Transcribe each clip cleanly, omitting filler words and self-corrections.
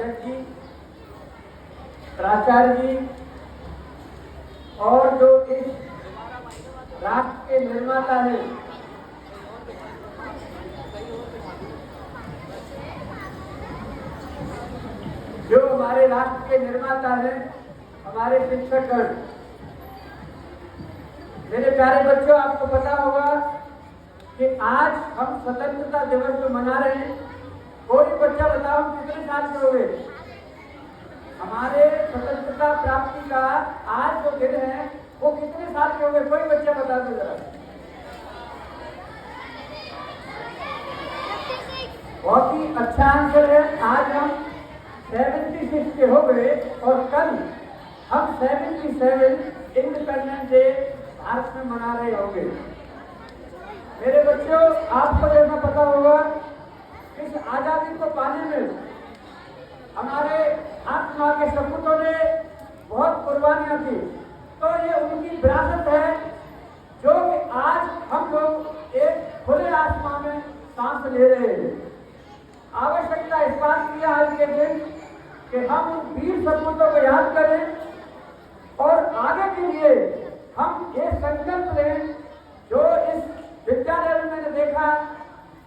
अध्यक्ष जी, प्राचार्य जी और जो इस राष्ट्र के निर्माता हैं, जो हमारे राष्ट्र के निर्माता हैं, हमारे शिक्षकगण। मेरे प्यारे बच्चों, आपको पता होगा कि आज हम स्वतंत्रता दिवस जो मना रहे हैं, कोई बच्चा बताओ कितने साल के हो गए? हमारे स्वतंत्रता प्राप्ति का आज जो दिन है वो कितने साल के हो गए? कोई बच्चा बता दो जरा। बहुत ही अच्छा आंसर है। आज हम 76 के हो गए और कल हम 77 इंडिपेंडेंस डे भारत में मना रहे होंगे। मेरे बच्चों, आपको जैसा पता होगा, इस आजादी को पाने में हमारे आत्मा के सपूतों ने बहुत कुर्बानियां दी। तो ये उनकी विरासत है जो कि आज हम लोग एक खुले आसमान में सांस ले रहे हैं। आवश्यकता इस बात की आज के दिन कि हम उन वीर सपूतों को याद करें और आगे के लिए हम ये संकल्प लें जो इस विद्यालय में मैंने देखा,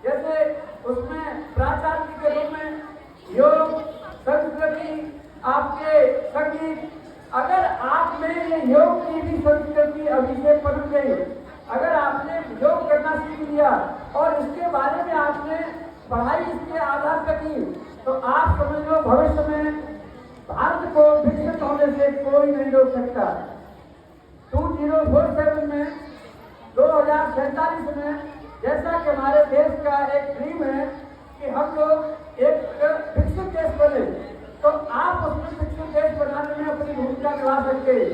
जैसे उसमें प्राचार्य के रूप में योग, संस्कृति, आपके संगीत, अगर आप में ये योग की भी संस्कृति अभिषेक बन गई, अगर आपने योग करना सीख लिया और इसके बारे में आपने पढ़ाई इसके आधार पर की, तो आप समझ लो भविष्य में भारत को विकसित होने से कोई नहीं रोक सकता। 2047 में 2047 में जैसा कि हमारे देश का एक ड्रीम है कि हम लोग एक विकसित देश बने, तो आप उसमें विकसित देश बनाने में अपनी भूमिका निभा सकते हैं।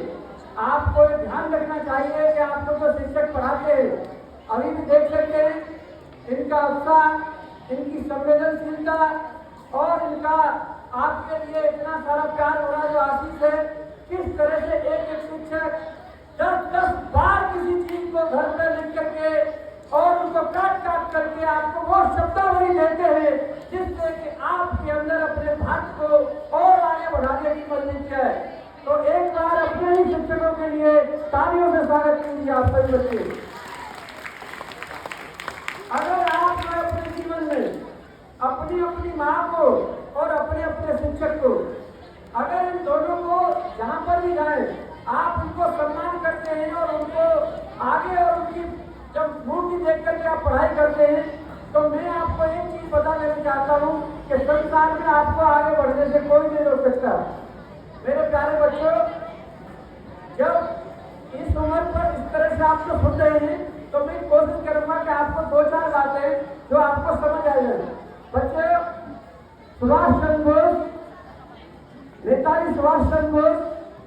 आपको ध्यान रखना चाहिए कि आपको जो शिक्षक पढ़ाते हैं, अभी भी देख सकते हैं इनका उत्साह, इनकी संवेदनशीलता और इनका आपके लिए इतना सारा प्यार हो रहा जो आशीष है। किस तरह से एक एक शिक्षक 10-10 बार किसी चीज को घर पर लिख करके और उसको काट करके आपको वो शब्दावली देते हैं जिससे कि आपके अंदर अपने भारत को और आगे बढ़ाने की मजबूरी है। तो एक बार अपने ही शिक्षकों के लिए तालियों से स्वागत कीजिए आप सभी बच्चे। अगर आप अपने जीवन में अपनी माँ को और अपने शिक्षक को, अगर इन दोनों को जहाँ पर भी जाए आप उनको सम्मान करते हैं और उनको आगे और उनकी जब मूर्ति देख करके आप पढ़ाई करते हैं, तो मैं आपको एक चीज बता देना चाहता हूँ कि संसार में आपको आगे बढ़ने से कोई नहीं रोक सकता। मेरे प्यारे बच्चों, जब इस उम्र पर इस तरह से आप जो सुन रहे हैं, तो मैं कोशिश करूंगा कि आपको 2-4 बातें जो आपको समझ आ जाए। बच्चे, सुभाष चंद्र बोस, नेताजी सुभाष चंद्र बोस,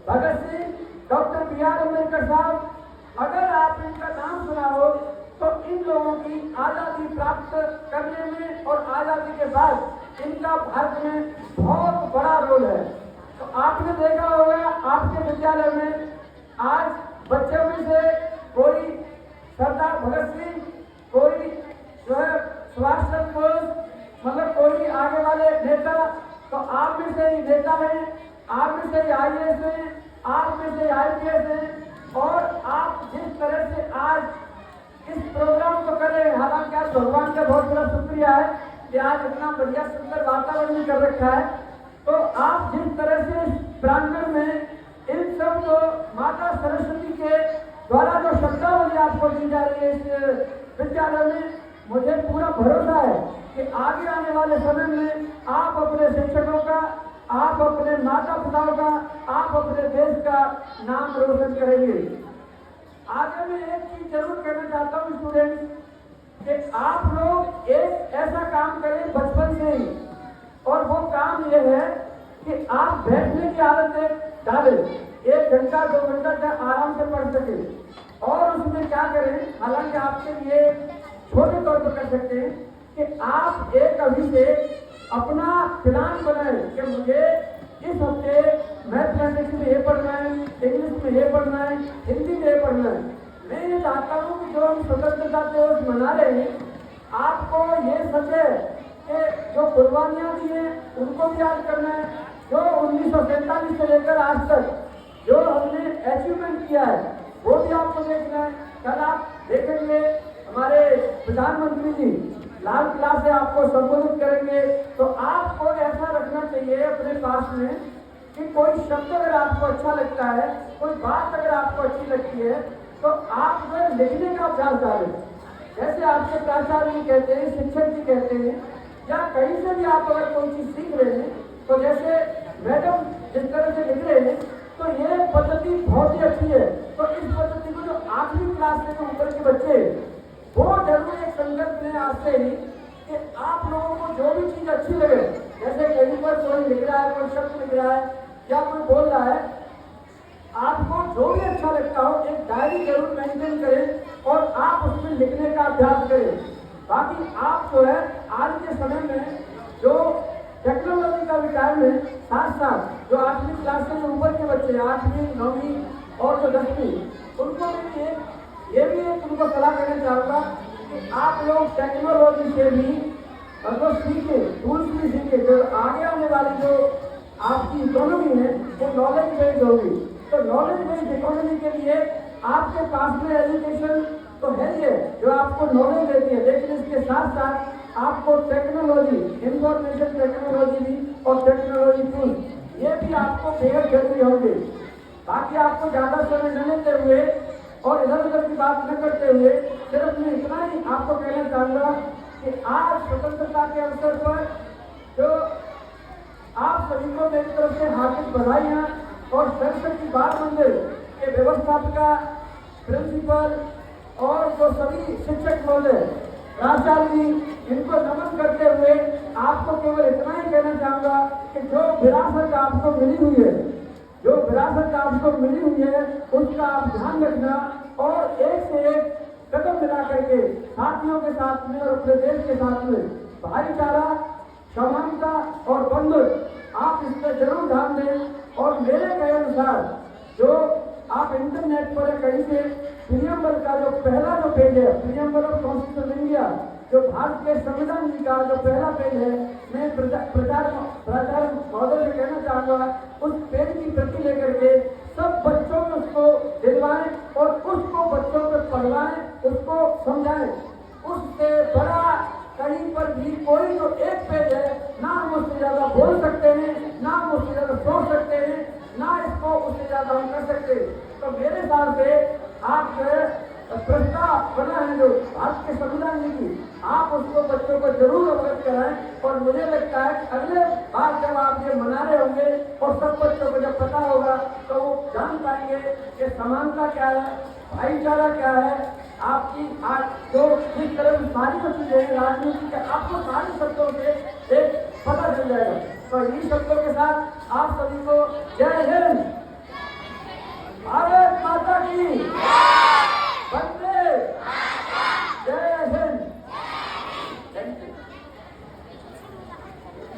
भगत सिंह, डॉक्टर B.R. अम्बेडकर साहब, अगर आप इनका नाम सुना हो तो इन लोगों की आजादी प्राप्त करने में और आजादी के बाद इनका भारत में बहुत बड़ा रोल है। तो आपने देखा होगा आपके विद्यालय में आज बच्चों में से कोई सरदार भगत सिंह, कोई जो है सुभाष चंद्र बोस, मतलब कोई आगे वाले नेता, तो आप में से ही नेता है, आप में से ही IAS है, आप में से IPS है। और आप जिस तरह से आज इस प्रोग्राम को कर रहे हैं, हालांकि आज भगवान का बहुत बड़ा शुक्रिया है कि आज इतना बढ़िया सुंदर वातावरण कर रखा है। तो आप जिस तरह से इस प्रांगण में इन सब जो माता सरस्वती के द्वारा जो शब्दावली आपको दी जा रही है इस विद्यालय में, मुझे पूरा भरोसा है कि आगे आने वाले समय में आप अपने शिक्षकों का, आप अपने माता पिताओं का, आप अपने देश का नाम रोशन करेंगे। आगे मैं एक चीज जरूर कहना चाहता हूँ स्टूडेंट, कि आप लोग एक ऐसा काम करें बचपन से ही, और वो काम ये है कि आप बैठने की आदत डालें। 1 घंटा 2 घंटा तक आराम से पढ़ सके। और उसमें क्या करें, हालांकि आपके लिए छोटे तौर पर कर सकते हैं कि आप एक अभी से अपना प्लान बनाएं कि मुझे इस हफ्ते मैथमेटिक्स में ये पढ़ना है, इंग्लिश में ये पढ़ना है, हिंदी में ये पढ़ना है। मैं ये चाहता हूँ कि जो हम स्वतंत्रता दिवस मना रहे हैं, आपको ये समझे कि जो कुर्बानियां दी हैं उनको भी याद करना है, जो 1947 से लेकर आज तक जो हमने अचीवमेंट किया है वो भी आपको देखना है। कल आप देखेंगे हमारे प्रधानमंत्री जी लाल किला से आपको संबोधित करेंगे, तो आपको ऐसा रखना चाहिए अपने पास में कि कोई शब्द अगर आपको अच्छा लगता है, कोई बात अगर आपको अच्छी लगती है, तो आप जो लिखने का अभ्यास डालें। जैसे आपके प्राचार्य जी कहते हैं, शिक्षक जी कहते हैं, या कहीं से भी आप अगर कोई चीज सीख रहे हैं, तो जैसे मैडम जिस तरह से लिख रहे हैं, तो ये पद्धति बहुत ही अच्छी है। तो इस पद्धति को जो 8वीं क्लास से ऊपर के बच्चे, वो जरूर एक संकल्प लें आज से ही कि आप लोगों को जो भी चीज अच्छी लगे, जैसे कहीं पर कोई लिख रहा है, कोई शब्द लिख रहा है या कोई बोल रहा है, आपको जो भी अच्छा लगता हो एक डायरी जरूर मेंटेन करें और आप उसमें लिखने का अभ्यास करें। बाकी आप जो है आज के समय में जो टेक्नोलॉजी का विकास है, साथ साथ जो 8वीं क्लास से जो ऊपर के बच्चे, 8वीं 9वीं और जो 10वीं, उनको भी ये भी एक उनको सलाह देना चाहूँगा कि आप लोग टेक्नोलॉजी से भी मतलब सीखे, टूल्स भी सीखे। जो आगे आने वाली जो आपकी इकोनॉमी है वो नॉलेज बेस्ड होगी, तो नॉलेज बेस्ड इकोनॉमी के लिए आपके पास में एजुकेशन तो है ही है जो आपको नॉलेज देती है, लेकिन इसके साथ साथ आपको टेक्नोलॉजी, इंफॉर्मेशन टेक्नोलॉजी भी और टेक्नोलॉजी टूल्स ये भी आपको बेहद जरूरी होंगे। बाकी आपको ज्यादा समय न लेते हुए और इधर उधर की बात न करते हुए सिर्फ मैं इतना ही आपको कहना चाहूंगा कि आज स्वतंत्रता के अवसर पर जो आप सभी को मेरी तरफ से हार्दिक बधाइयां, और सरस्वती बाल मंदिर के व्यवस्थापिका, प्रिंसिपल और जो सभी शिक्षक महोदय, प्राचार्य जी, इनको नमन करते हुए आपको केवल इतना ही कहना चाहूंगा कि जो विरासत आपको मिली हुई है, जो विरासत आपको मिली हुई है उसका आप ध्यान रखना और एक से एक कदम मिला करके साथियों के साथ में और अपने देश के साथ में भाईचारा, समानता और बंधुत्व आप इस पर जरूर ध्यान दें। और मेरे कहे अनुसार जो आप इंटरनेट पर कहीं से प्रियम्बल का जो पहला जो पेज है, प्रियम्बल ऑफ कॉन्स्टिट्यूशन इंडिया, जो भारत के संविधान जी का जो पहला पेज है, मैं प्राचार्य महोदय से कहना चाहूंगा उस पेज की प्रति लेकर के सब बच्चों में उसको दिलवाएं और उसको बच्चों को पढ़वाएं, उसको समझाएं। उससे बड़ा कहीं पर भी कोई जो एक पेज है, ना हम उससे ज्यादा बोल सकते हैं, ना हम उससे ज्यादा सोच सकते हैं, ना इसको उससे ज्यादा हम कर सकते। तो मेरे हिसाब से आप प्रस्ताव बना है जो भारत के संविधान जी की, आप उसको बच्चों को जरूर अवगत कराएं। और मुझे लगता है कि अगले बार जब आप ये मना रहे होंगे और सब बच्चों को जब पता होगा तो वो जान पाएंगे कि समानता क्या है, भाईचारा क्या है। आपकी आज जो जिस तरह की सारी चीजें हैं राजनीति के, आपको सारे शब्दों से एक पता चल जाएगा। तो इन शब्दों के साथ आप सभी को जय हिंद।